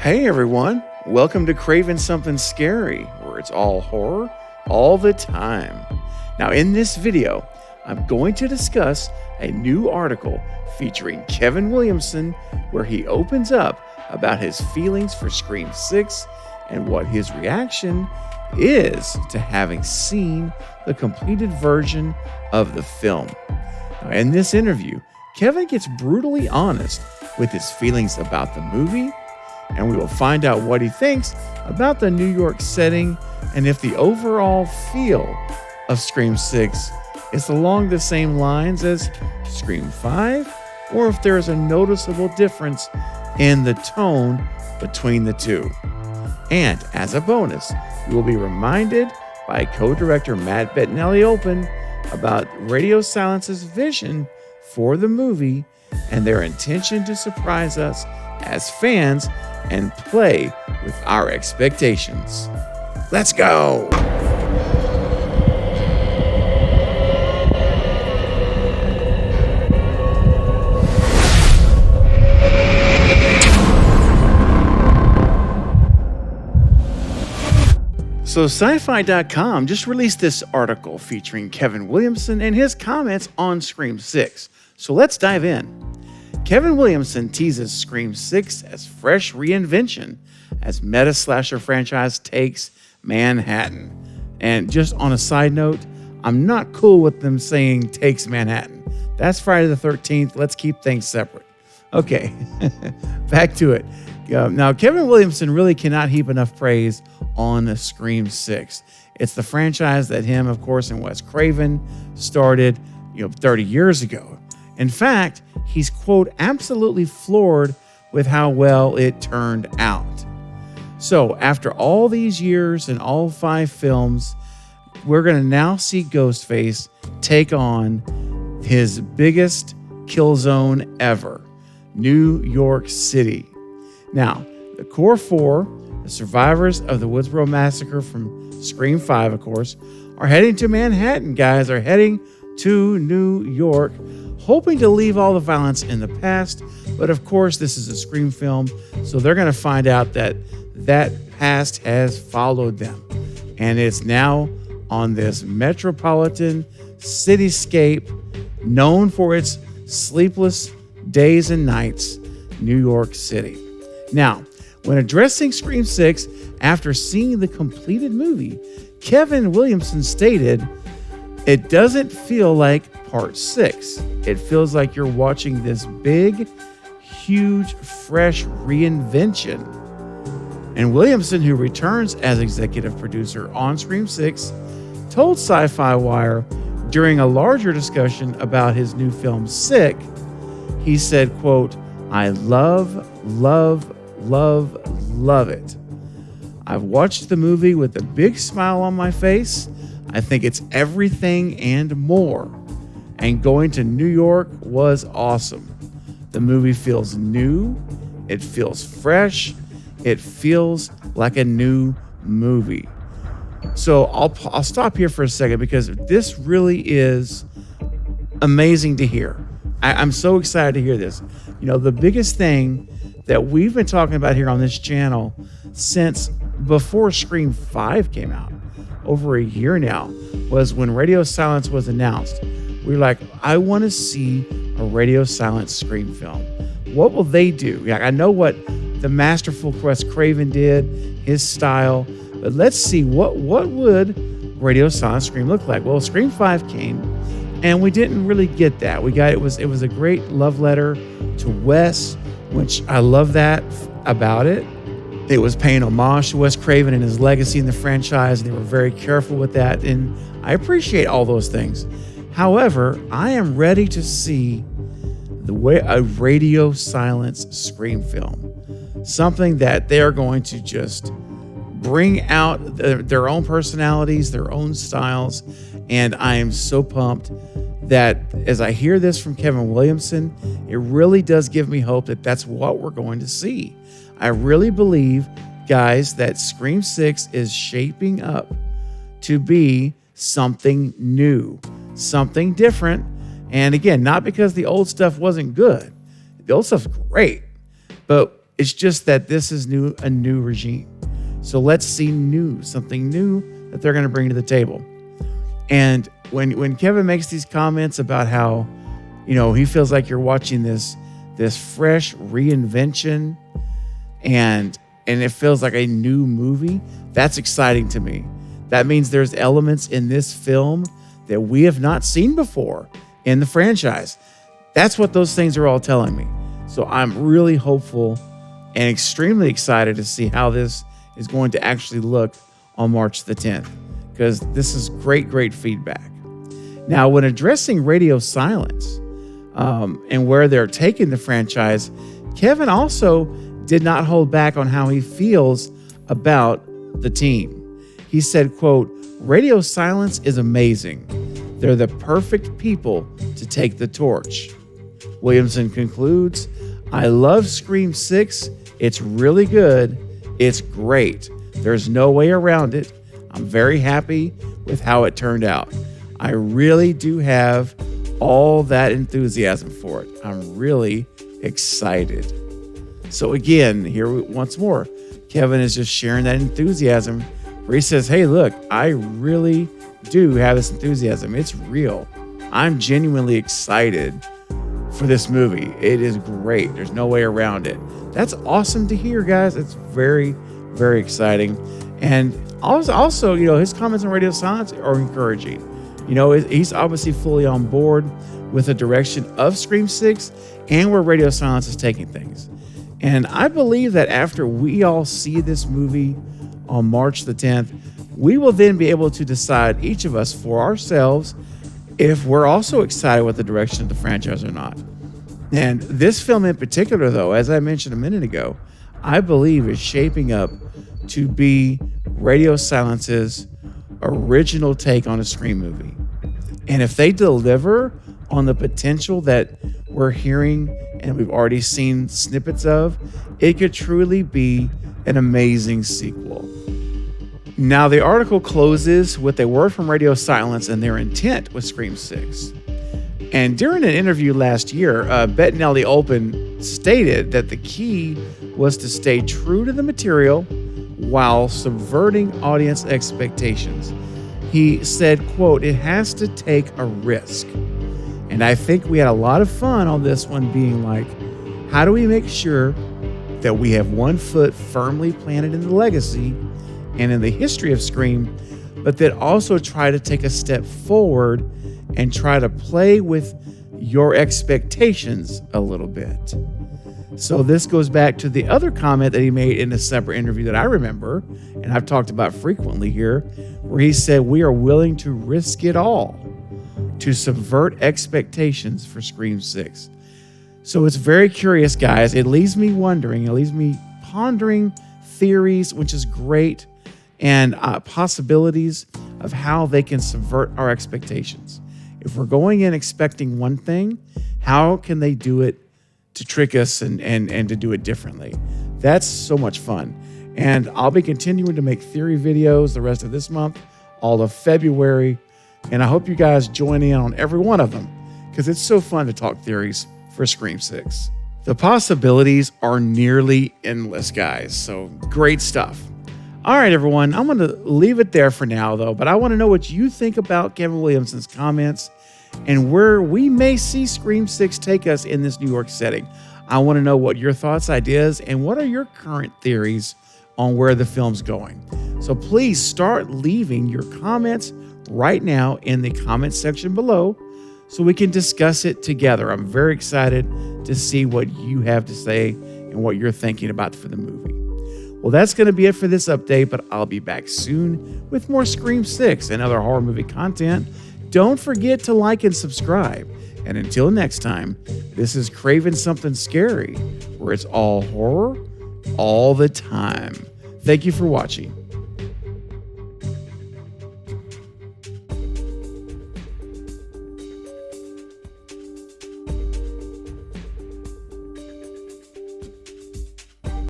Hey everyone, welcome to Craving Something Scary, where it's all horror all the time. Now in this video, I'm going to discuss a new article featuring Kevin Williamson where he opens up about his feelings for Scream 6 and what his reaction is to having seen the completed version of the film. Now in this interview, Kevin gets brutally honest with his feelings about the movie, and we will find out what he thinks about the New York setting and if the overall feel of Scream 6 is along the same lines as Scream 5, or if there is a noticeable difference in the tone between the two. And as a bonus, we will be reminded by co-director Matt Bettinelli-Olpin about Radio Silence's vision for the movie and their intention to surprise us as fans and play with our expectations. Let's go! So sci-fi.com just released this article featuring Kevin Williamson and his comments on Scream 6. So let's dive in. Kevin Williamson teases Scream 6 as fresh reinvention as meta slasher franchise takes Manhattan. And just on a side note, I'm not cool with them saying takes Manhattan. That's Friday the 13th. Let's keep things separate. Okay, back to it. Now, Kevin Williamson really cannot heap enough praise on Scream 6. It's the franchise that him, of course, and Wes Craven started, 30 years ago. In fact, he's, quote, absolutely floored with how well it turned out. So after all these years and all 5 films, we're going to now see Ghostface take on his biggest kill zone ever, New York City. Now, the core 4, the survivors of the Woodsboro Massacre from Scream 5, of course, are heading to Manhattan, guys, are heading to New York, hoping to leave all the violence in the past. But of course, this is a Scream film, so they're going to find out that that past has followed them. And it's now on this metropolitan cityscape known for its sleepless days and nights, New York City. Now, when addressing Scream 6 after seeing the completed movie, Kevin Williamson stated, "It doesn't feel like part 6. It feels like you're watching this big, huge, fresh reinvention." And Williamson, who returns as executive producer on Scream 6, told Sci-Fi Wire during a larger discussion about his new film, Sick, he said, quote, "I love it. I've watched the movie with a big smile on my face. I think it's everything and more. And going to New York was awesome. The movie feels new. It feels fresh. It feels like a new movie." So I'll stop here for a second because this really is amazing to hear. I'm so excited to hear this. The biggest thing that we've been talking about here on this channel since before Scream 5 came out, over a year now, was when Radio Silence was announced. We were like, I want to see a Radio Silence Scream film. What will they do? I know what the masterful Wes Craven did, his style, but let's see what would Radio Silence Scream look like. Well, Scream 5 came, and we didn't really get that. It was a great love letter to Wes, which I love that about it. It was paying homage to Wes Craven and his legacy in the franchise, and they were very careful with that, and I appreciate all those things. However, I am ready to see a Radio Silence Scream film, something that they are going to just bring out their own personalities, their own styles, and I am so pumped that as I hear this from Kevin Williamson, it really does give me hope that that's what we're going to see. I really believe, guys, that Scream 6 is shaping up to be something new, something different. And again, not because the old stuff wasn't good. The old stuff's great, but It's just that this is a new regime. So let's see something new that they're going to bring to the table. And when Kevin makes these comments about how, he feels like you're watching this fresh reinvention and it feels like a new movie, that's exciting to me. That means there's elements in this film that we have not seen before in the franchise. That's what those things are all telling me. So I'm really hopeful and extremely excited to see how this is going to actually look on March the 10th, because this is great feedback. Now, when addressing radio silence and where they're taking the franchise, Kevin also did not hold back on how he feels about the team. He said, quote, "Radio silence is amazing. They're the perfect people to take the torch." Williamson concludes, "I love Scream 6. It's really good. It's great. There's no way around it. I'm very happy with how it turned out. I really do have all that enthusiasm for it. I'm really excited." So again, here once more, Kevin is just sharing that enthusiasm where he says, "Hey, look, I really do have this enthusiasm. It's real. I'm genuinely excited for this movie. It is great. There's no way around it." That's awesome to hear, guys. It's very, very exciting. And also, his comments on radio silence are encouraging. He's obviously fully on board with the direction of Scream 6 and where radio silence is taking things. And I believe that after we all see this movie on March the 10th, we will then be able to decide, each of us for ourselves, if we're also excited with the direction of the franchise or not. And this film in particular, though, as I mentioned a minute ago, I believe is shaping up to be radio silence's original take on a Scream movie. And if they deliver on the potential that we're hearing and we've already seen snippets of, it could truly be an amazing sequel. Now, the article closes with a word from Radio Silence and their intent with Scream 6. And during an interview last year, Bettinelli Olpin stated that the key was to stay true to the material while subverting audience expectations. He said, quote, "It has to take a risk." And I think we had a lot of fun on this one, being like, how do we make sure that we have one foot firmly planted in the legacy and in the history of Scream, but that also try to take a step forward and try to play with your expectations a little bit. So this goes back to the other comment that he made in a separate interview that I remember, and I've talked about frequently here, where he said, "We are willing to risk it all to subvert expectations for Scream 6. So it's very curious, guys. It leaves me wondering, it leaves me pondering theories, which is great, and possibilities of how they can subvert our expectations. If we're going in expecting one thing, how can they do it to trick us and to do it differently? That's so much fun. And I'll be continuing to make theory videos the rest of this month, all of February. And I hope you guys join in on every one of them, because it's so fun to talk theories for Scream 6. The possibilities are nearly endless, guys. So great stuff. All right, everyone. I'm going to leave it there for now, though. But I want to know what you think about Kevin Williamson's comments and where we may see Scream 6 take us in this New York setting. I want to know what your thoughts, ideas, and what are your current theories on where the film's going. So please start leaving your comments right now in the comment section below so we can discuss it together. I'm very excited to see what you have to say and what you're thinking about for the movie. Well, that's going to be it for this update, but I'll be back soon with more Scream 6 and other horror movie content. Don't forget to like and subscribe. And until next time, this is Craving Something Scary, where it's all horror all the time. Thank you for watching.